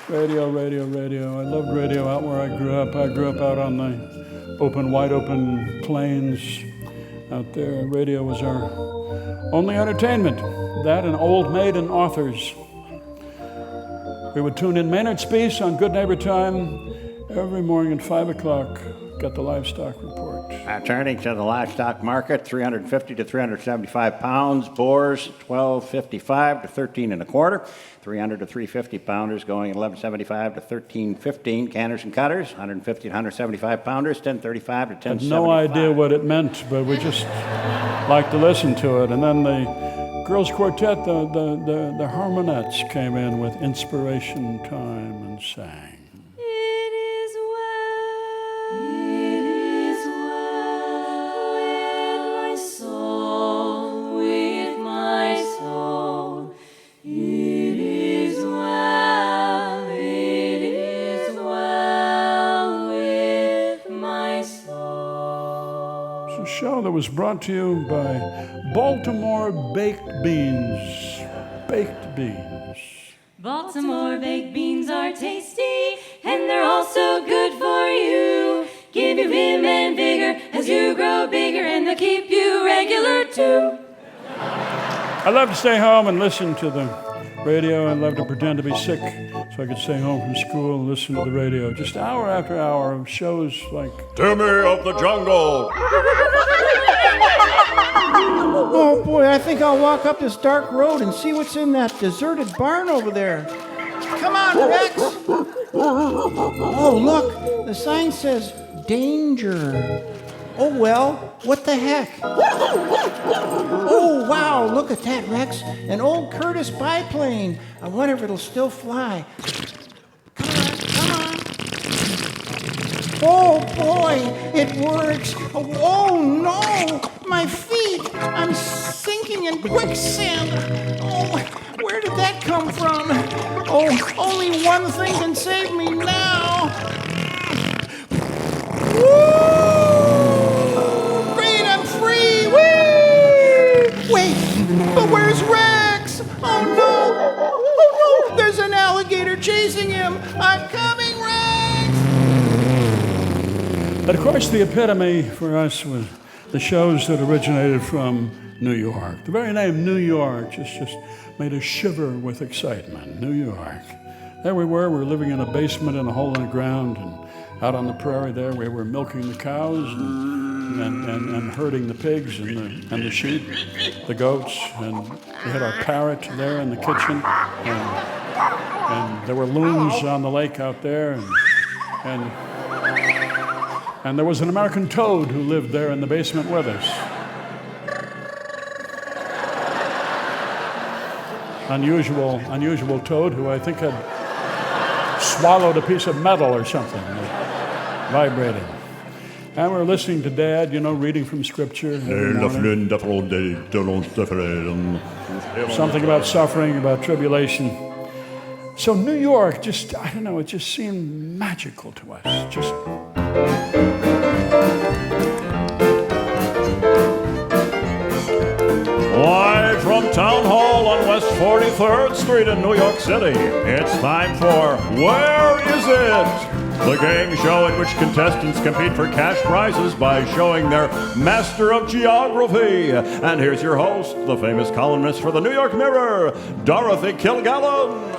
Radio. I loved radio out where I grew up. I grew up out on the wide open plains out there. Radio was our only entertainment. That and Old Maiden authors. We would tune in Maynard Speece on Good Neighbor Time every morning at 5 o'clock. Got the livestock report. Turning to the livestock market, 350 to 375 pounds. Boars, 12.55 to 13 and a quarter. 300 to 350 pounders going 11.75 to 13.15. Canners and cutters, 150 to 175 pounders, 10.35 to 10.75. I had no idea what it meant, but we just liked to listen to it. And then the girls' quartet, the harmonettes came in with Inspiration Time and sang. Show that was brought to you by Baltimore Baked Beans. Baked beans. Baltimore baked beans are tasty, and they're also good for you. Give you vim and vigor as you grow bigger, and they'll keep you regular too. I love to stay home and listen to the radio. I love to pretend to be sick so I could stay home from school and listen to the radio. Just hour after hour of shows like Timmy of the Jungle. Oh boy, I think I'll walk up this dark road and see what's in that deserted barn over there. Come on, Rex! Oh, look, the sign says danger. Oh well, what the heck? Oh wow, look at that, Rex. An old Curtiss biplane. I wonder if it'll still fly. Come on. Oh boy, it works. Oh no, my feet. I'm sinking in quicksand. Oh, where did that come from? Oh, only one thing can save me now. Woo! Wait, but where's Rex? Oh no, there's an alligator chasing him. I'm coming, Rex! But of course, the epitome for us was the shows that originated from New York. The very name New York just made us shiver with excitement. New York. There we were living in a basement in a hole in the ground, and out on the prairie there we were milking the cows and herding the pigs and the sheep, the goats, and we had our parrot there in the kitchen, and there were loons on the lake out there, and there was an American toad who lived there in the basement with us. Unusual toad who I think had swallowed a piece of metal or something, vibrating. And we're listening to Dad, reading from Scripture. Something about suffering, about tribulation. So New York, it just seemed magical to us. Live from Town Hall on West 43rd Street in New York City, it's time for Where Is It? The game show in which contestants compete for cash prizes by showing their master of geography. And here's your host, the famous columnist for the New York Mirror, Dorothy Kilgallen.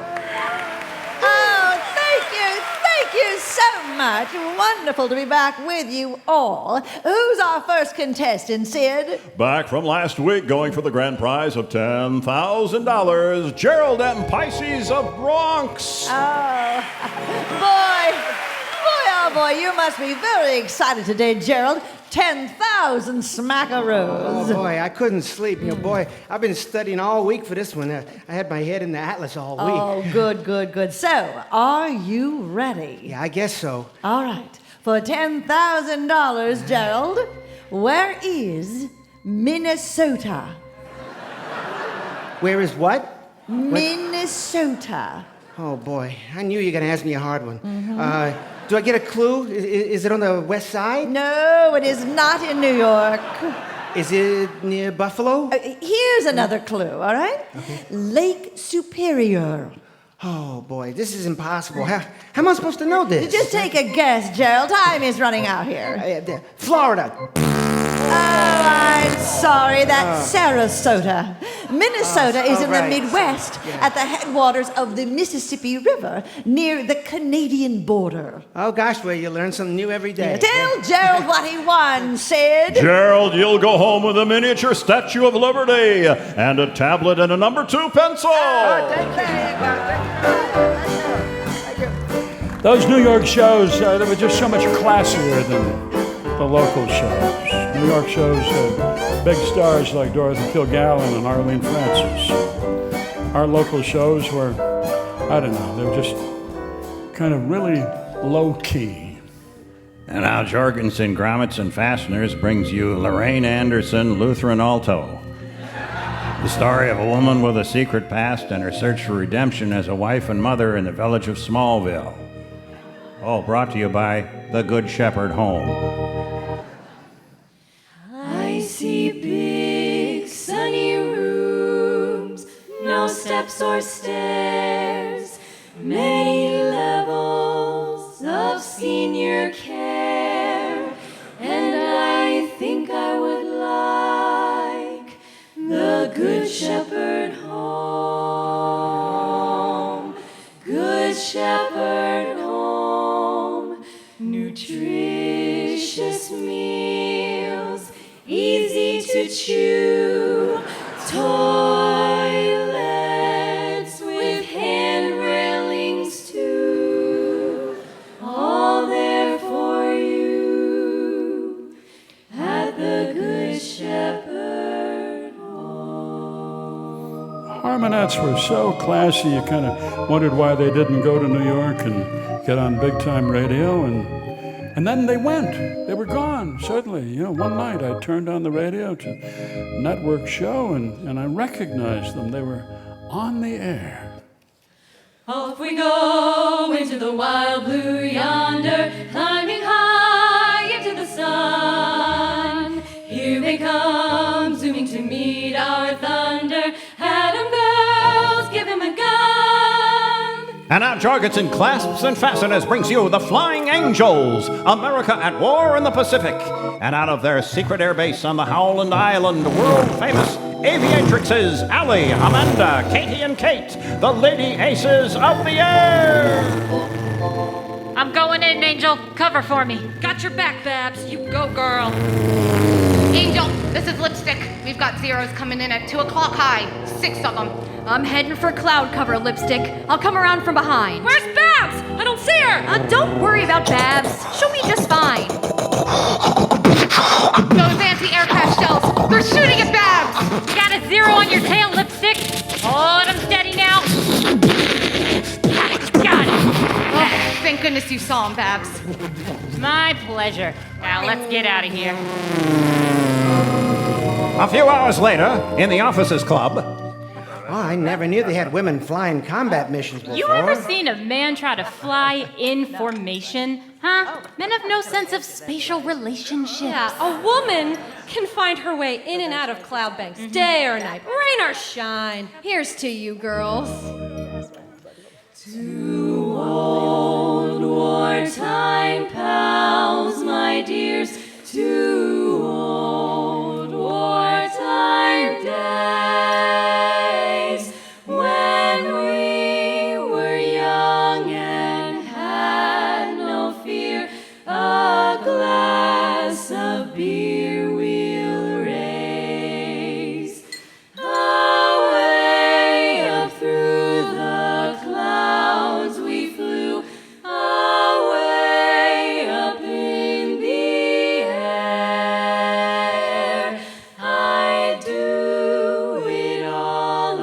Thank you so much. Wonderful to be back with you all. Who's our first contestant, Sid? Back from last week, going for the grand prize of $10,000, Gerald M. Pisces of Bronx. Oh, boy, you must be very excited today, Gerald. 10,000 smackaroos. Oh, boy, I couldn't sleep. Boy, I've been studying all week for this one. I had my head in the atlas all week. Oh, good. So, are you ready? Yeah, I guess so. All right. For $10,000, Gerald, where is Minnesota? Where is what? Minnesota. Oh, boy. I knew you were going to ask me a hard one. Mm-hmm. Do I get a clue? Is it on the west side? No, it is not in New York. Is it near Buffalo? Here's another clue, all right? Okay. Lake Superior. Oh, boy, this is impossible. How am I supposed to know this? Just take a guess, Gerald. Time is running out here. Florida. Oh, I'm sorry. That's Sarasota. Minnesota is in right. the Midwest, at the headwaters of the Mississippi River, near the Canadian border. Oh, gosh, well, you learn something new every day. Tell Gerald what he won, Sid. Gerald, you'll go home with a miniature Statue of Liberty and a tablet and a number 2 pencil. Those New York shows, they were just so much classier than the local shows. New York shows had big stars like Dorothy Kilgallen and Arlene Francis. Our local shows were, I don't know, they were just kind of really low-key. And now Jorgensen Grommets and Fasteners brings you Lorraine Anderson, Lutheran Alto. The story of a woman with a secret past and her search for redemption as a wife and mother in the village of Smallville. All brought to you by the Good Shepherd Home. I see big sunny rooms, no steps or stairs, many levels of senior care, and I think I would like the Good Shepherd Home. Good Shepherd Home, nutritious meals, easy to chew, toilets with hand railings too, all there for you at the Good Shepherd Home. Harmonettes were so classy, you kind of wondered why they didn't go to New York and get on big-time radio, and then they went. They were gone, suddenly. You know, one night I turned on the radio to a network show, and I recognized them. They were on the air. Off we go into the wild blue yonder, climbing high into the sun. Here they come, zooming to meet our thunder. Adam girls, give him a gun. And now Jorgensen Clasps and Fasteners brings you the Flying Angels, America at War in the Pacific. And out of their secret airbase on the Howland Island, world-famous aviatrixes Allie, Amanda, Katie, and Kate, the Lady Aces of the Air. I'm going in, Angel. Cover for me. Got your back, Babs. You go, girl. Angel, this is Lipstick. We've got zeros coming in at 2 o'clock high. 6 of them. I'm heading for cloud cover, Lipstick. I'll come around from behind. Where's Babs? I don't see her. Don't worry about Babs. She'll be just fine. Those anti-aircraft shells, they're shooting at Babs. Got a 0 on your tail, Lipstick. Hold 'em steady now. Got it. Oh, thank goodness you saw him, Babs. My pleasure. Now let's get out of here. A few hours later, in the Officers Club. Oh, I never knew they had women flying combat missions before. You ever seen a man try to fly in formation? Huh? Men have no sense of spatial relationships. Yeah, a woman can find her way in and out of cloud banks, day or night, rain or shine. Here's to you, girls. Two old wartime pals, my dears. Two old wartime days when we were young and had no fear. A glass of beer we'll raise. Away up through the clouds we flew. Away up in the air. I'd do it all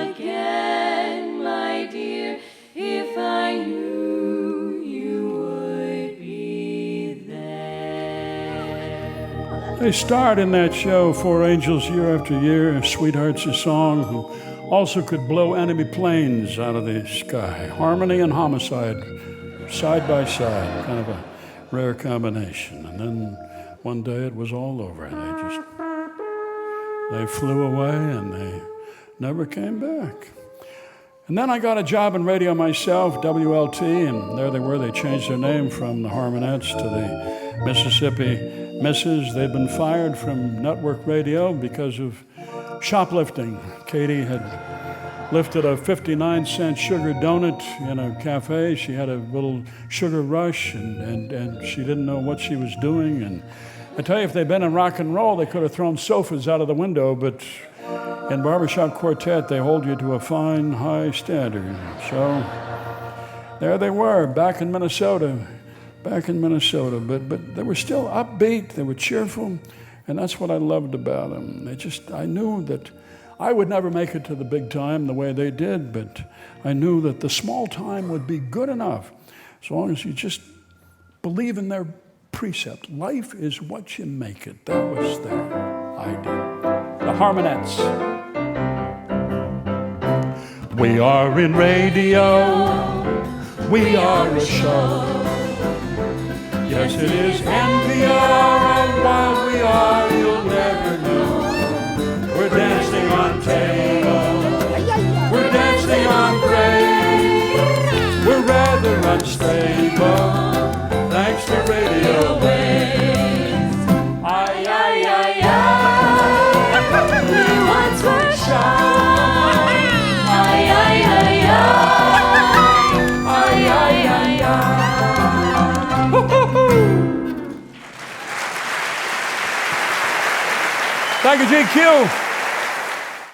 again, my dear, if I knew you would be there. They starred in that show, Four Angels Year After Year, Sweetheart's a Song, who also could blow enemy planes out of the sky. Harmony and homicide, side by side, kind of a rare combination. And then one day it was all over. They flew away and they never came back. And then I got a job in radio myself, WLT, and there they were. They changed their name from the Harmonettes to the Mississippi Misses. They'd been fired from network radio because of shoplifting. Katie had lifted a 59-cent sugar donut in a cafe. She had a little sugar rush, and she didn't know what she was doing. And I tell you, if they'd been in rock and roll, they could have thrown sofas out of the window, but in Barbershop Quartet, they hold you to a fine, high standard. So there they were, back in Minnesota. But they were still upbeat, they were cheerful, and that's what I loved about them. I knew that I would never make it to the big time the way they did, but I knew that the small time would be good enough, as long as you just believe in their precept. Life is what you make it. That was their idea. The Harmonettes. We are in radio, we are a show. Yes, it is NPR, and while we are, you'll never know. We're dancing on tables, we're dancing on graves. We're rather unstable, thanks to radio waves. Aye, aye, aye, aye, we once were shy. Aye, aye, aye, aye, aye, aye, aye, aye. Thank you, GQ.